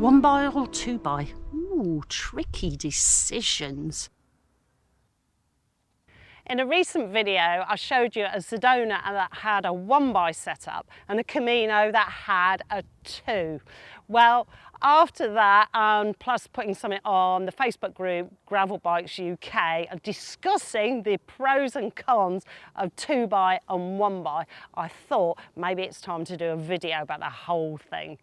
One by or two by? Ooh, tricky decisions. In a recent video, I showed you a Sedona that had a 1x setup and a Camino that had a 2. Well, after that, plus putting something on the Facebook group, Gravel Bikes UK, discussing the pros and cons of 2x and 1x, I thought maybe it's time to do a video about the whole thing.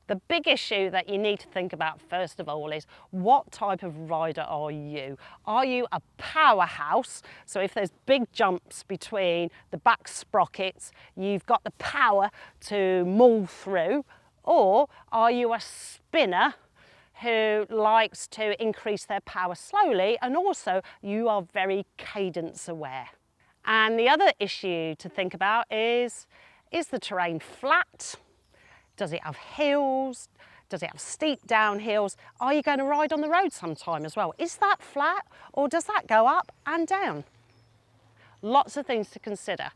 The big issue that you need to think about first of all is what type of rider are you? Are you a powerhouse? So if there's big jumps between the back sprockets, you've got the power to maul through, or are you a spinner who likes to increase their power slowly, and also you are very cadence aware? And the other issue to think about is the terrain flat? Does it have hills? Does it have steep downhills? Are you going to ride on the road sometime as well? Is that flat or does that go up and down? Lots of things to consider.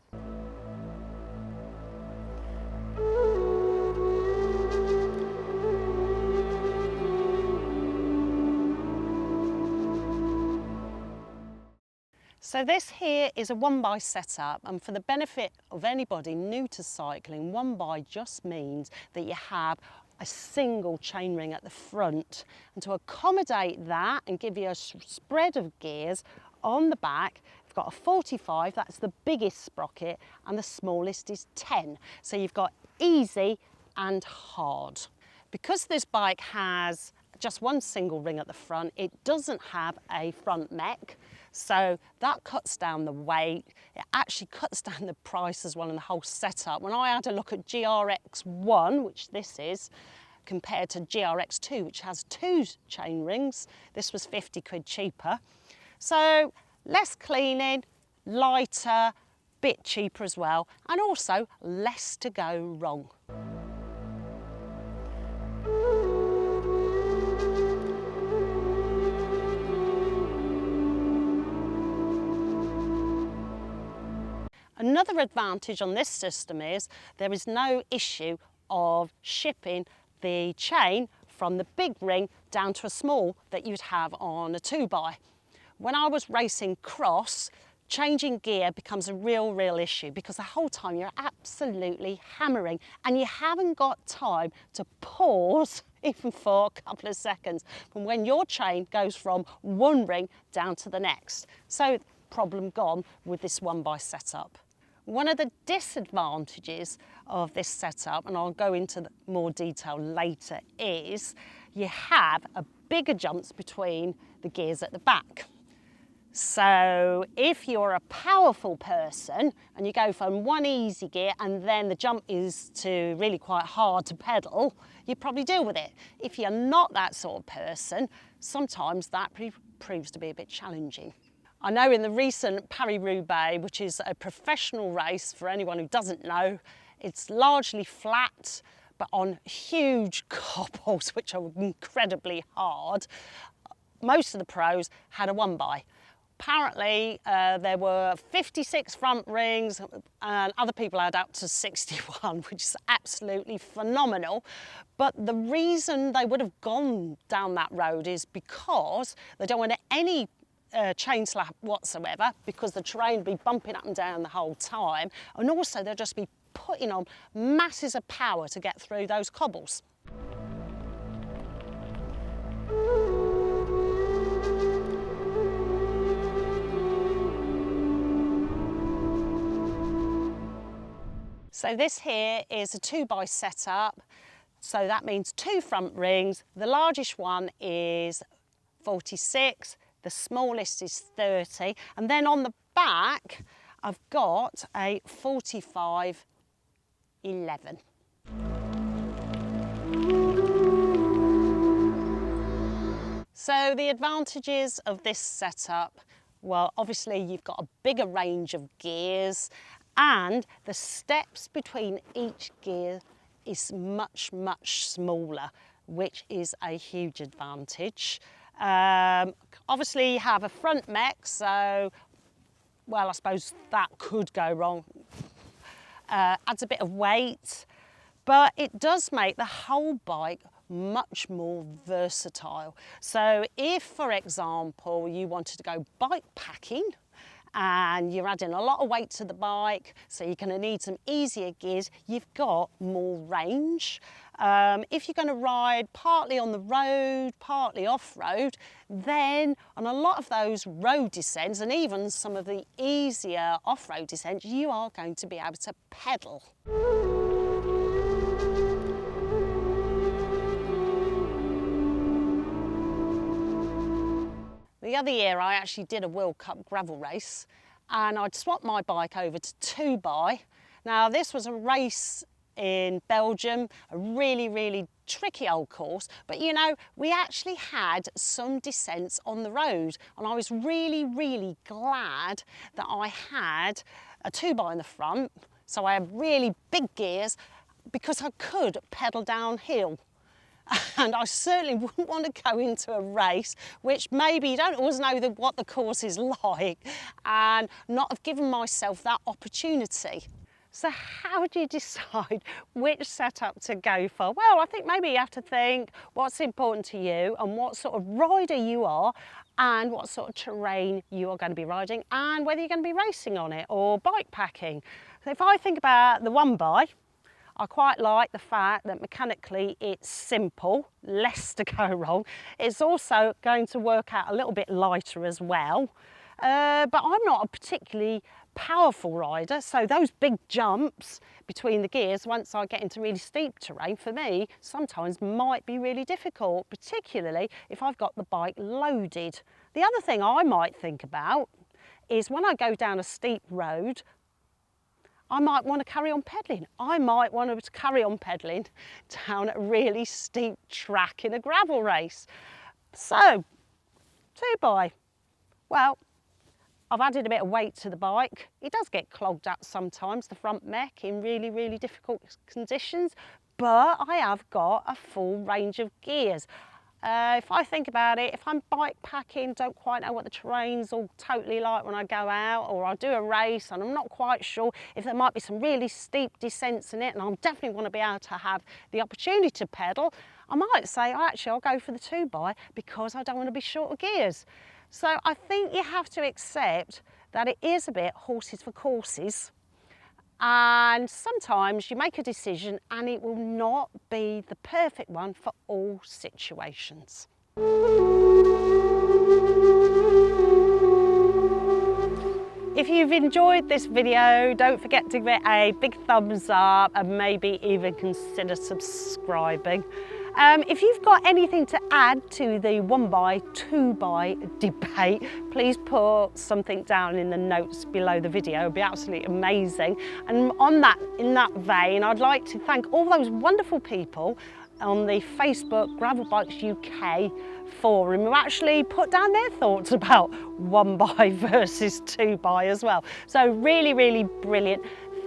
So this here is a 1x setup, and for the benefit of anybody new to cycling, 1x just means that you have a single chainring at the front, and to accommodate that and give you a spread of gears on the back, you've got a 45, that's the biggest sprocket, and the smallest is 10. So you've got easy and hard. Because this bike has just one single ring at the front, it doesn't have a front mech. So that cuts down the weight, it actually cuts down the price as well and the whole setup. When I had a look at GRX1, which this is, compared to GRX2, which has 2 chain rings, this was 50 quid cheaper. So less cleaning, lighter, bit cheaper as well, and also less to go wrong. Another advantage on this system is there is no issue of shipping the chain from the big ring down to a small that you'd have on a 2x. When I was racing cross, changing gear becomes a real issue because the whole time you're absolutely hammering and you haven't got time to pause even for a couple of seconds from when your chain goes from one ring down to the next. So problem gone with this 1x setup. One of the disadvantages of this setup, and I'll go into more detail later, is you have a bigger jumps between the gears at the back. So if you're a powerful person and you go from one easy gear and then the jump is to really quite hard to pedal, you probably deal with it. If you're not that sort of person, sometimes that proves to be a bit challenging. I know in the recent Paris-Roubaix, which is a professional race for anyone who doesn't know, it's largely flat, but on huge cobbles, which are incredibly hard. Most of the pros had a 1x. Apparently there were 56 front rings and other people had up to 61, which is absolutely phenomenal. But the reason they would have gone down that road is because they don't want any chain slap whatsoever, because the terrain will be bumping up and down the whole time, and also they'll just be putting on masses of power to get through those cobbles. So this here is a 2x setup, so that means 2 front rings. The largest one is 46, the smallest is 30, and then on the back I've got a 45/11. So the advantages of this setup, well, obviously you've got a bigger range of gears, and the steps between each gear is much smaller, which is a huge advantage. Obviously you have a front mech, so, well, I suppose that could go wrong. Adds a bit of weight, but it does make the whole bike much more versatile. So if, for example, you wanted to go bike packing and you're adding a lot of weight to the bike, so you're going to need some easier gears, you've got more range. If you're going to ride partly on the road, partly off-road, then on a lot of those road descents and even some of the easier off-road descents, you are going to be able to pedal. The other year I actually did a World Cup gravel race and I'd swapped my bike over to 2x. Now this was a race in Belgium, a really tricky old course, but you know, we actually had some descents on the road and I was really glad that I had a 2x in the front, so I had really big gears because I could pedal downhill. And I certainly wouldn't want to go into a race which maybe you don't always know what the course is like and not have given myself that opportunity. So how do you decide which setup to go for? Well, I think maybe you have to think what's important to you and what sort of rider you are and what sort of terrain you are going to be riding and whether you're going to be racing on it or bike packing. So if I think about the 1x, I quite like the fact that mechanically it's simple, less to go wrong. It's also going to work out a little bit lighter as well. But I'm not a particularly powerful rider, so those big jumps between the gears once I get into really steep terrain for me sometimes might be really difficult, particularly if I've got the bike loaded. The other thing I might think about is when I go down a steep road, I might want to carry on pedalling. I might want to carry on pedalling down a really steep track in a gravel race. So, 2x. Well, I've added a bit of weight to the bike. It does get clogged up sometimes, the front mech, in really difficult conditions, but I have got a full range of gears. If I think about it, if I'm bike packing, don't quite know what the terrain's all totally like when I go out, or I do a race and I'm not quite sure if there might be some really steep descents in it and I'll definitely want to be able to have the opportunity to pedal, I might say, oh, actually, I'll go for the 2x because I don't want to be short of gears. So I think you have to accept that it is a bit horses for courses. And sometimes you make a decision and it will not be the perfect one for all situations. If you've enjoyed this video, don't forget to give it a big thumbs up and maybe even consider subscribing. If you've got anything to add to the 1x, 2x debate, please put something down in the notes below the video. It would be absolutely amazing. And in that vein, I'd like to thank all those wonderful people on the Facebook Gravel Bikes UK forum who actually put down their thoughts about 1x versus 2x as well. So really brilliant.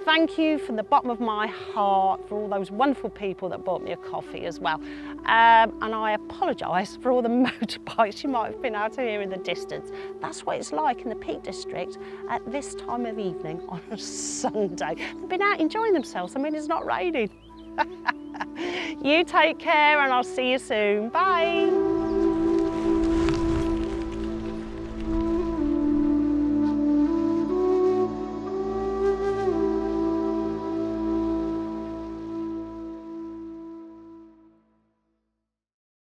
Thank you from the bottom of my heart for all those wonderful people that bought me a coffee as well. And I apologise for all the motorbikes you might have been able to hear in the distance. That's what it's like in the Peak District at this time of evening on a Sunday. They've been out enjoying themselves. I mean, it's not raining. You take care and I'll see you soon. Bye.